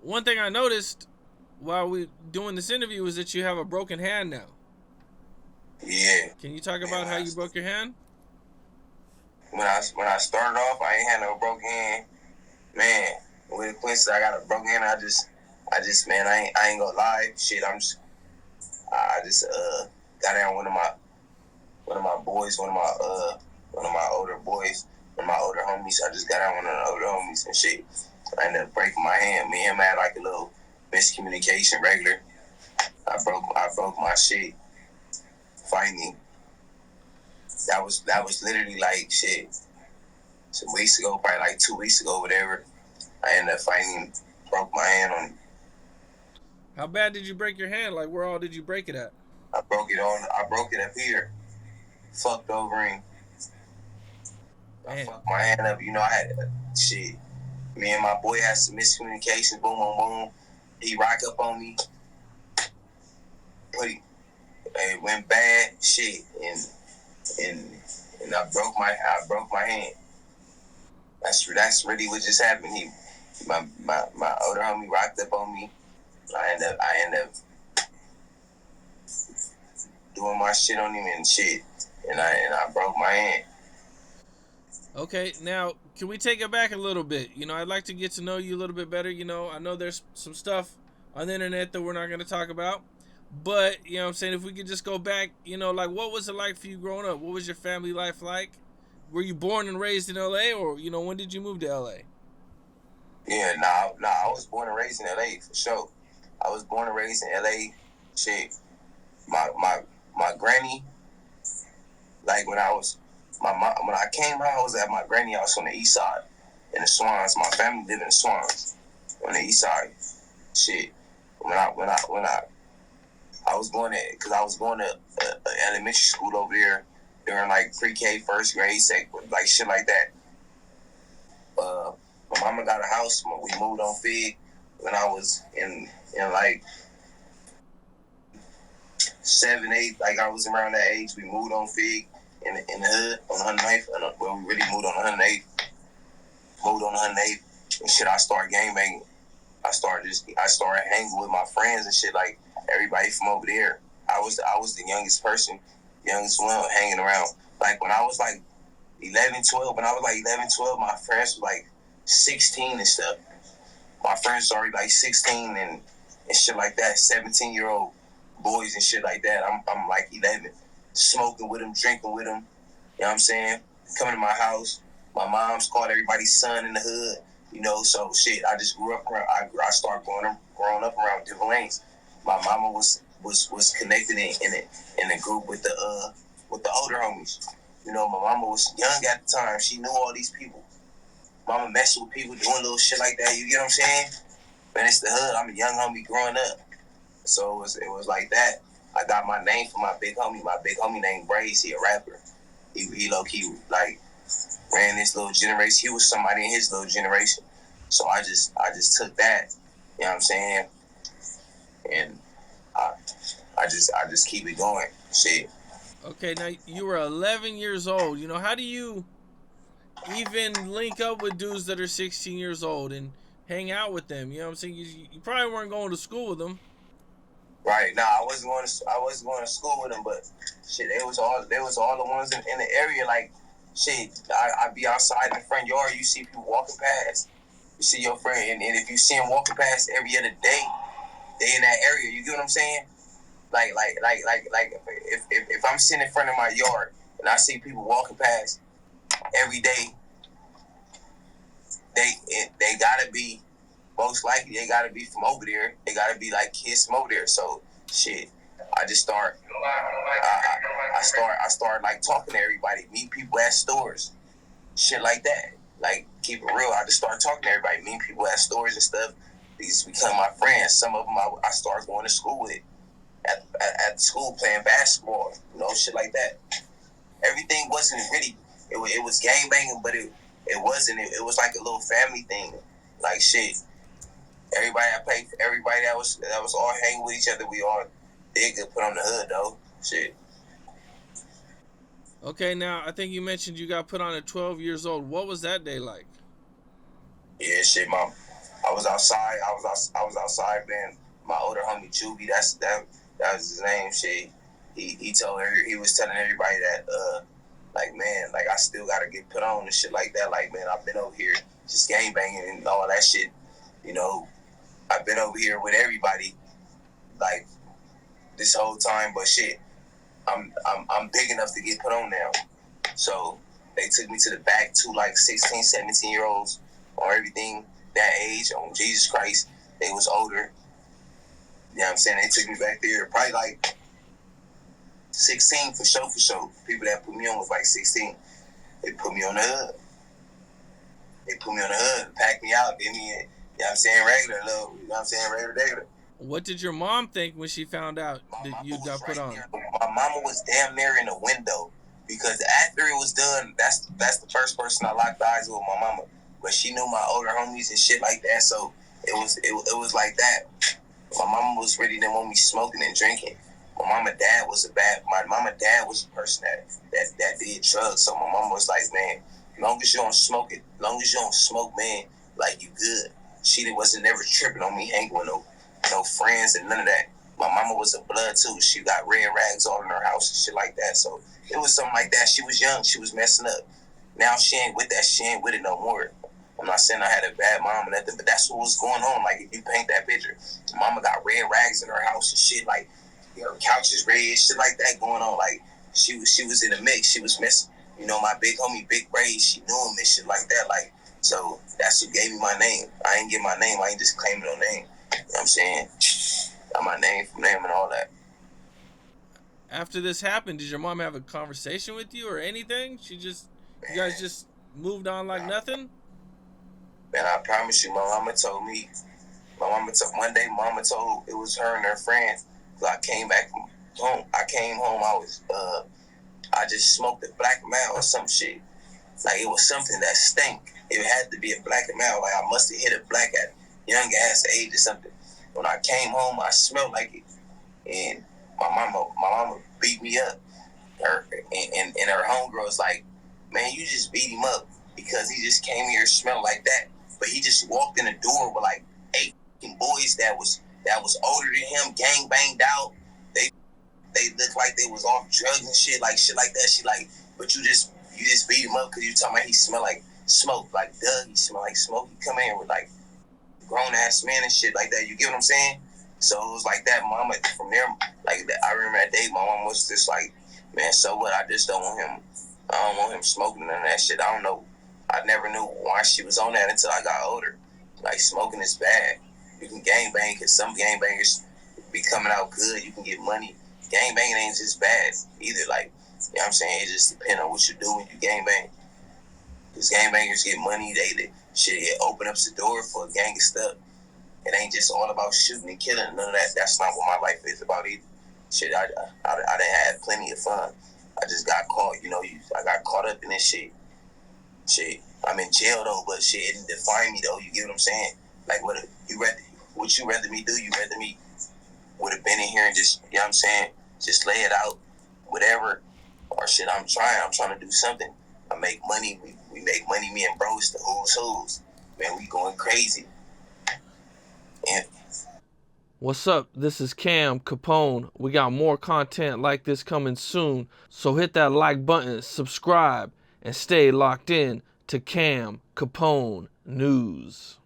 one thing I noticed while we doing this interview is that you have a broken hand now. Yeah. Can you talk Man, about how you broke your hand? When I started off, I ain't had no broken hand. Man, with the Quincy, I got a broken hand. I just man, I ain't gonna lie. Shit, I just got down one of my boys, one of my older boys, one of my older homies. I just got down one of the older homies and shit. I ended up breaking my hand. Me and him had like a little miscommunication regular. I broke my shit fighting. That was literally like shit. Some weeks ago, probably like 2 weeks ago, whatever. I ended up fighting, broke my hand on. How bad did you break your hand? Like, where all did you break it at? I broke it up here. Fucked over him. I fucked my hand up. You know, I had shit. Me and my boy had some miscommunications. Boom, boom, boom. He rocked up on me. It went bad. Shit, and I broke my hand. That's really what just happened. My older homie rocked up on me. I end up doing my shit on him and shit, and I broke my hand. Okay, now can we take it back a little bit? You know, I'd like to get to know you a little bit better. You know, I know there's some stuff on the internet that we're not going to talk about, but you know what I'm saying, if we could just go back, you know, like what was it like for you growing up? What was your family life like? Were you born and raised in LA, or you know, when did you move to LA? Yeah, I was born and raised in LA for sure. I was born and raised in LA. Shit, my granny, like when I came home, I was at my granny house on the east side in the Swans. My family lived in the Swans on the east side. Shit, when I was going to, because I was going to elementary school over there during like pre-K, first grade, like shit like that. My mama got a house. We moved on Fig when I was in like 7, 8. Like I was around that age. We moved on Fig in the hood on 109th. Well, we really moved on 108th. Moved on 108th and shit. I started gangbanging. I started hanging with my friends and shit. Like everybody from over there. I was the youngest person, youngest one hanging around. Like when I was like 11, 12. When I was like 11, 12, my friends was like 16 and stuff. My friends already like 16 and shit like that. 17-year-old boys and shit like that. I'm like 11, smoking with them, drinking with them. You know what I'm saying? Coming to my house. My mom's called everybody's son in the hood. You know, so shit. I just grew up around. I started growing up around different lanes. My mama was connected in a group with the older homies. You know, my mama was young at the time. She knew all these people. Mama messing with people, doing little shit like that. You get what I'm saying? Man, it's the hood. I'm a young homie growing up. So it was like that. I got my name from my big homie. My big homie named Brazy, a rapper. He low-key, like, ran this little generation. He was somebody in his little generation. So I just took that. You know what I'm saying? And I just keep it going. Shit. Okay, now you were 11 years old. You know, how do you even link up with dudes that are 16 years old and hang out with them? You know what I'm saying? You probably weren't going to school with them. Right. Nah, I wasn't going to school with them, but shit, they was all the ones in the area. Like, shit, I'd be outside in the front yard. You see people walking past. You see your friend, and if you see them walking past every other day, they in that area. You get what I'm saying? Like if I'm sitting in front of my yard and I see people walking past every day, they gotta be, most likely they gotta be from over there. They gotta be like kids from over there. So shit, I just start. I start like talking to everybody, meet people at stores, shit like that. Like keep it real. I just start talking to everybody, meet people at stores and stuff. These become my friends. Some of them I start going to school with. At school playing basketball, you know, shit like that. Everything wasn't really. It was gang banging, but it wasn't. It was like a little family thing. Like shit. Everybody that was all hanging with each other. We all did get put on the hood though. Shit. Okay, now I think you mentioned you got put on at 12 years old. What was that day like? Yeah, shit, mom. I was outside. I was outside, man. My older homie Juvie, that was his name. Shit. He told her, he was telling everybody that like, man, like I still gotta get put on and shit like that. Like, man, I've been over here just gang banging and all that shit. You know, I've been over here with everybody like this whole time, but shit, I'm big enough to get put on now. So they took me to the back to like 16, 17-year-olds or everything that age on Jesus Christ. They was older. You know what I'm saying? They took me back there. Probably like 16 for sure. People that put me on was like 16. They put me on the hood. Packed me out, gave me, you know what I'm saying, regular little, you know what I'm saying, regular. What did your mom think when she found out that you got put on? My mama was damn near in the window because after it was done, that's the first person I locked eyes with, my mama. But she knew my older homies and shit like that, so it was like that. My mama was really didn't want me smoking and drinking. My mama dad was a person that did drugs. So my mama was like, man, long as you don't smoke, man, like you good. She wasn't never tripping on me hanging with no friends and none of that. My mama was a blood too. She got red rags all in her house and shit like that. So it was something like that. She was young. She was messing up. Now she ain't with that. She ain't with it no more. I'm not saying I had a bad mom or nothing, but that's what was going on. Like, if you paint that picture, mama got red rags in her house and shit, like, her couch is red, shit like that going on. Like, she was in the mix. She was missing. You know, my big homie, Big Brazy, she knew him and shit like that. Like, so that's who gave me my name. I ain't get my name. I ain't just claiming no name. You know what I'm saying? Got my name and all that. After this happened, did your mom have a conversation with you or anything? You guys just moved on like nothing? Man, I promise you, my mama told one day, mama told it was her and her friends. I came back from home. I came home, I just smoked a black mouth or some shit. Like, it was something that stank. It had to be a black mouth. Like, I must have hit a black at young ass age or something. When I came home, I smelled like it. And my mama beat me up. And her homegirl was like, man, you just beat him up because he just came here smelling like that. But he just walked in the door with like 8 boys that was older than him, gang banged out. They looked like they was off drugs and shit like that. She like, but you just beat him up because you talking about he smell like smoke, like Doug. He smell like smoke. He come in with like grown ass men and shit like that. You get what I'm saying? So it was like that. Mama from there, like I remember that day. My mom was just like, man, so what? I just don't want him. I don't want him smoking none of that shit. I don't know. I never knew why she was on that until I got older. Like, smoking is bad. You can gang bang because some gang bangers be coming out good. You can get money. Gang banging ain't just bad either. Like, you know what I'm saying? It just depends on what you do when you gang bang. Because gang bangers get money. It open up the door for a gang of stuff. It ain't just all about shooting and killing. None of that. That's not what my life is about either. Shit, I done had plenty of fun. I just got caught. I got caught up in this shit. Shit, I'm in jail though, but shit, it didn't define me though. You get what I'm saying? Like, what you rather me do? You rather me would have been in here and just, you know what I'm saying, just lay it out, whatever, or shit. I'm trying to do something. I make money. We make money. Me and bro, it's the who's. Man, we going crazy. And What's up? This is Cam Capone. We got more content like this coming soon, so hit that like button, subscribe, and stay locked in to Cam Capone News.